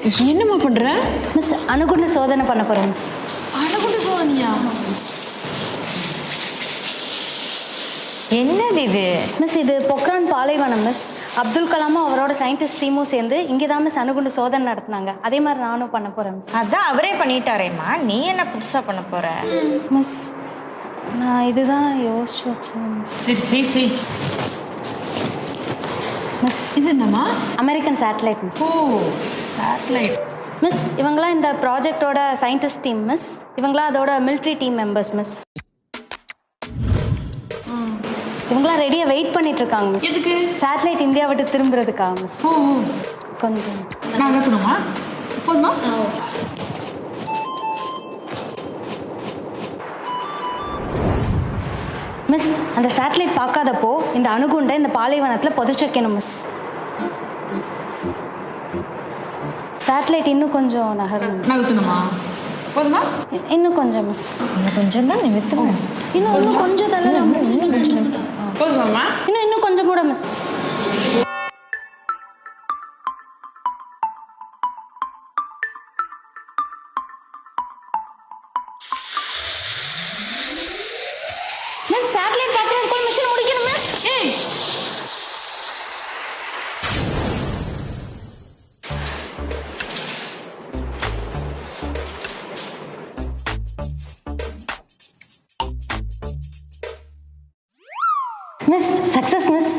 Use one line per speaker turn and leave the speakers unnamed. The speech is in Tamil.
என்னம்மா பண்ற?
மிஸ் அணுகுண்டு சோதனை பண்ண போறேன் மிஸ்.
அணுகுண்டு சோதனையா?
என்னது இது?
மிஸ் இது பொக்ரான் பாலைவனம் மிஸ். அப்துல் கலாமும் அவரோட சயின்டிஸ்ட் டீமும் சேர்ந்து இங்கே தான் மிஸ் அணுகுண்டு சோதனை நடத்தினாங்க. அதே மாதிரி நானும் பண்ண போறேன் மிஸ்.
அதான் அவரே பண்ணிட்டாரேம்மா, நீ என்ன புதுசா பண்ண போற?
மிஸ் நான் இதுதான் யோசிச்சு வச்சேன் மிஸ்.
சரி.
மிஸ்
இது என்னம்மா?
American satellite miss.
ஓ, சேட்டலைட்.
மிஸ் இவங்களாம் இந்த ப்ராஜெக்டோட சயின்டிஸ்ட் டீம் மிஸ். இவங்களாம் அதோட மிலிட்ரி டீம் மெம்பர்ஸ் மிஸ். இவங்களாம் ரெடியாக வெயிட் பண்ணிட்டு இருக்காங்க மிஸ்.
எதுக்கு?
சேட்டலைட் இந்தியா விட்டு திரும்புறதுக்காக மிஸ்.
ஓ,
கொஞ்சம்
நான் வைக்கணுமா? போதுமா?
மிஸ் அந்த சேட்டலைட் பார்க்காதப்போ இந்த அணுகுண்டை இந்த பாலைவனத்தில் புதைச்சு வைக்கணும் மிஸ். சேட்டலைட் இன்னும் கொஞ்சம் நகரும் மிஸ்.
நகர்த்தணுமா? போதுமா?
இன்னும் கொஞ்சம் மிஸ்.
இன்னும் கொஞ்சம் தான் நிமித்தம்.
இன்னும் கொஞ்சம் தள்ளலாம் மிஸ்.
போதுமாம்மா?
இன்னும் கொஞ்சம் கூட மிஸ். மிஸ் சேட்டலைட் பார்க்கறதுக்கு மிஷன் முடிக்கணும் மிஸ்.
ஏய்,
மிஸ் சக்சஸ் மிஸ்.